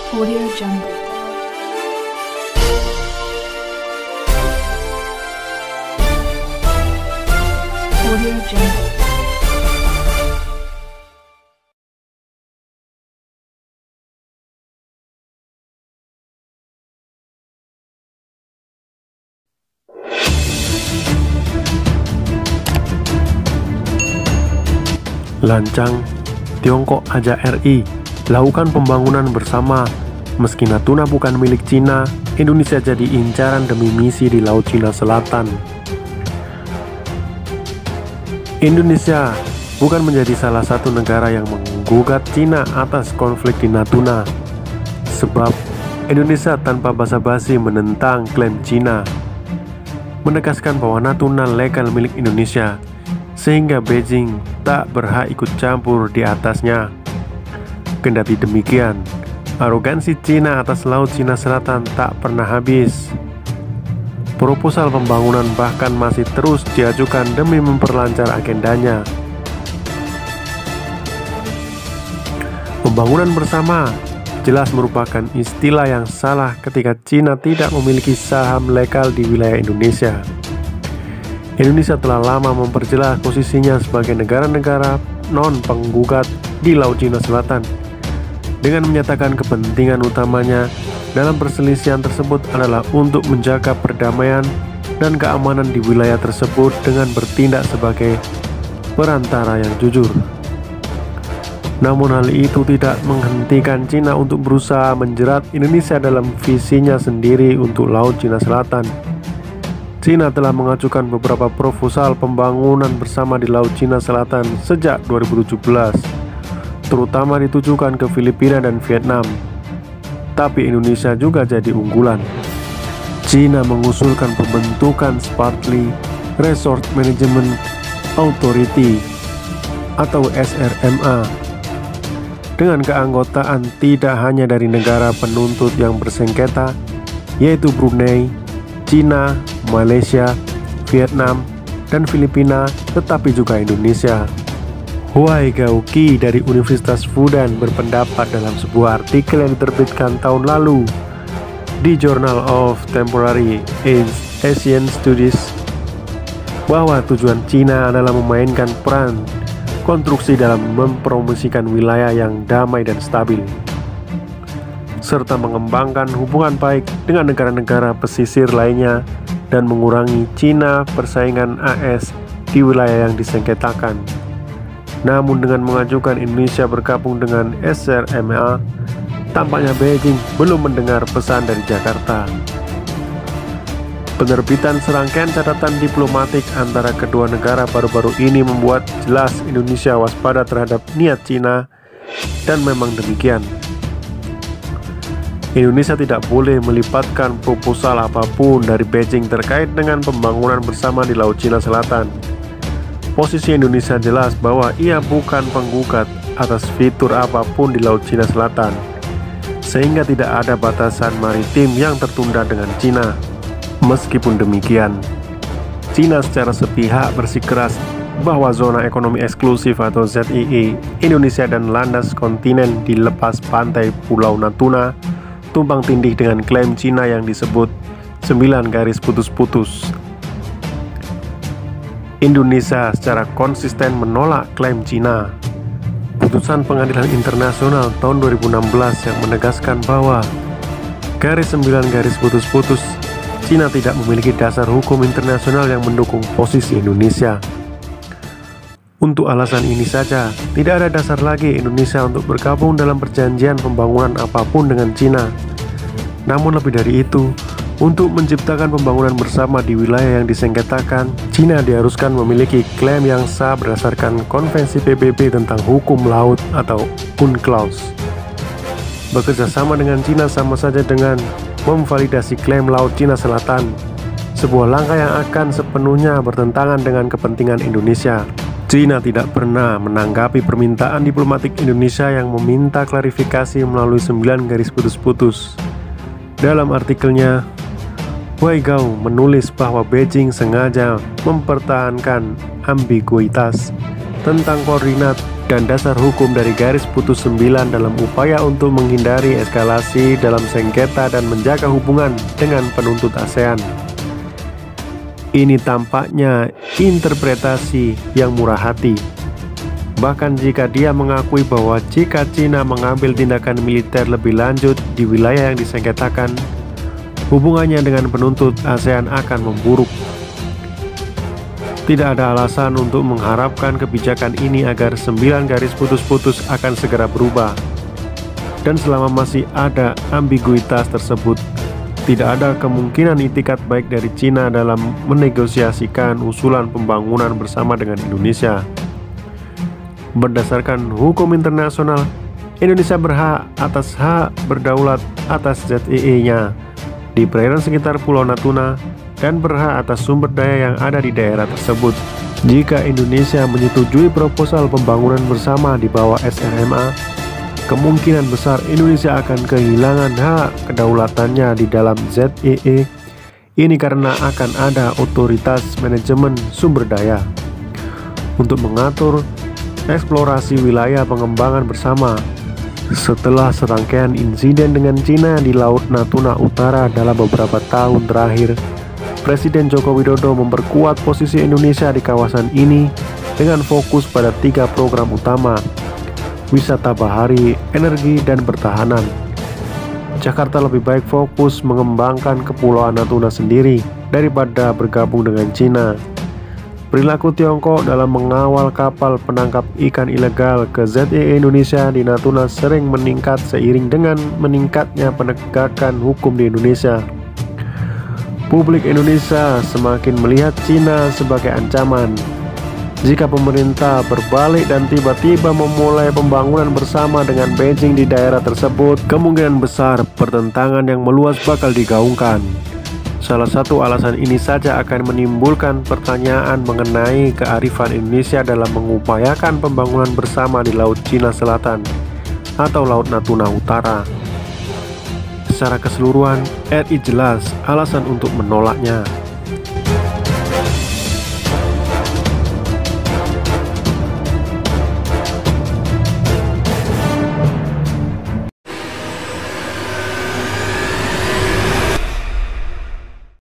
Audio Jungle. Audio Jungle. Lancang, Tiongkok ajak RI lakukan pembangunan bersama. Meski Natuna bukan milik Cina, Indonesia jadi incaran demi misi di Laut Cina Selatan. Indonesia bukan menjadi salah satu negara yang menggugat Cina atas konflik di Natuna, sebab Indonesia tanpa basa-basi menentang klaim Cina, menegaskan bahwa Natuna legal milik Indonesia, sehingga Beijing tak berhak ikut campur di atasnya. Kendati demikian, arogansi Cina atas Laut Cina Selatan tak pernah habis. Proposal pembangunan bahkan masih terus diajukan demi memperlancar agendanya. Pembangunan bersama jelas merupakan istilah yang salah ketika Cina tidak memiliki saham legal di wilayah Indonesia. Indonesia telah lama memperjelas posisinya sebagai negara-negara non-penggugat di Laut Cina Selatan dengan menyatakan kepentingan utamanya dalam perselisihan tersebut adalah untuk menjaga perdamaian dan keamanan di wilayah tersebut dengan bertindak sebagai perantara yang jujur. Namun hal itu tidak menghentikan Cina untuk berusaha menjerat Indonesia dalam visinya sendiri untuk Laut Cina Selatan. Cina telah mengajukan beberapa proposal pembangunan bersama di Laut Cina Selatan sejak 2017, terutama ditujukan ke Filipina dan Vietnam. Tapi Indonesia juga jadi unggulan. Cina mengusulkan pembentukan Spratly Resort Management Authority atau SRMA dengan keanggotaan tidak hanya dari negara penuntut yang bersengketa, yaitu Brunei, Cina, Malaysia, Vietnam, dan Filipina, tetapi juga Indonesia. Huai Gaoqi dari Universitas Fudan berpendapat dalam sebuah artikel yang diterbitkan tahun lalu di Journal of Temporary Asian Studies bahwa tujuan Cina adalah memainkan peran konstruksi dalam mempromosikan wilayah yang damai dan stabil, serta mengembangkan hubungan baik dengan negara-negara pesisir lainnya dan mengurangi Cina persaingan AS di wilayah yang disengketakan. Namun dengan mengajukan Indonesia bergabung dengan SRMA, tampaknya Beijing belum mendengar pesan dari Jakarta. Penerbitan serangkaian catatan diplomatik antara kedua negara baru-baru ini membuat jelas Indonesia waspada terhadap niat Cina, dan memang demikian. Indonesia tidak boleh melibatkan proposal apapun dari Beijing terkait dengan pembangunan bersama di Laut Cina Selatan. Posisi Indonesia jelas bahwa ia bukan penggugat atas fitur apapun di Laut Cina Selatan, sehingga tidak ada batasan maritim yang tertunda dengan Cina. Meskipun demikian, Cina secara sepihak bersikeras bahwa zona ekonomi eksklusif atau ZEE Indonesia dan landas kontinen di lepas pantai Pulau Natuna tumpang tindih dengan klaim Cina yang disebut 9 garis putus-putus. Indonesia secara konsisten menolak klaim Cina. Putusan Pengadilan Internasional tahun 2016 yang menegaskan bahwa garis 9 garis putus-putus Cina tidak memiliki dasar hukum internasional yang mendukung posisi Indonesia. Untuk alasan ini saja, tidak ada dasar lagi Indonesia untuk bergabung dalam perjanjian pembangunan apapun dengan Cina. Namun lebih dari itu, untuk menciptakan pembangunan bersama di wilayah yang disengketakan, Cina diharuskan memiliki klaim yang sah berdasarkan Konvensi PBB tentang Hukum Laut atau UNCLOS. Bekerja sama dengan Cina sama saja dengan memvalidasi klaim Laut Cina Selatan, sebuah langkah yang akan sepenuhnya bertentangan dengan kepentingan Indonesia. Cina tidak pernah menanggapi permintaan diplomatik Indonesia yang meminta klarifikasi melalui 9 garis putus-putus. Dalam artikelnya, Huai Gao menulis bahwa Beijing sengaja mempertahankan ambiguitas tentang koordinat dan dasar hukum dari garis putus 9 dalam upaya untuk menghindari eskalasi dalam sengketa dan menjaga hubungan dengan penuntut ASEAN. Ini tampaknya interpretasi yang murah hati. Bahkan jika dia mengakui bahwa jika Cina mengambil tindakan militer lebih lanjut di wilayah yang disengketakan, hubungannya dengan penuntut ASEAN akan memburuk. Tidak ada alasan untuk mengharapkan kebijakan ini agar 9 garis putus-putus akan segera berubah. Dan selama masih ada ambiguitas tersebut, tidak ada kemungkinan itikat baik dari Cina dalam menegosiasikan usulan pembangunan bersama dengan Indonesia. Berdasarkan hukum internasional, Indonesia berhak atas hak berdaulat atas ZEE-nya di perairan sekitar Pulau Natuna dan berhak atas sumber daya yang ada di daerah tersebut. Jika Indonesia menyetujui proposal pembangunan bersama di bawah SRMA, kemungkinan besar Indonesia akan kehilangan hak kedaulatannya di dalam ZEE. Ini karena akan ada otoritas manajemen sumber daya untuk mengatur eksplorasi wilayah pengembangan bersama. Setelah serangkaian insiden dengan Cina di Laut Natuna Utara dalam beberapa tahun terakhir, Presiden Joko Widodo memperkuat posisi Indonesia di kawasan ini dengan fokus pada 3 program utama: wisata bahari, energi, dan pertahanan. Jakarta lebih baik fokus mengembangkan Kepulauan Natuna sendiri daripada bergabung dengan Cina. Perilaku Tiongkok dalam mengawal kapal penangkap ikan ilegal ke ZEE Indonesia di Natuna sering meningkat seiring dengan meningkatnya penegakan hukum di Indonesia. Publik Indonesia semakin melihat Cina sebagai ancaman. Jika pemerintah berbalik dan tiba-tiba memulai pembangunan bersama dengan Beijing di daerah tersebut, kemungkinan besar pertentangan yang meluas bakal digaungkan. Salah satu alasan ini saja akan menimbulkan pertanyaan mengenai kearifan Indonesia dalam mengupayakan pembangunan bersama di Laut Cina Selatan atau Laut Natuna Utara. Secara keseluruhan, RI jelas alasan untuk menolaknya.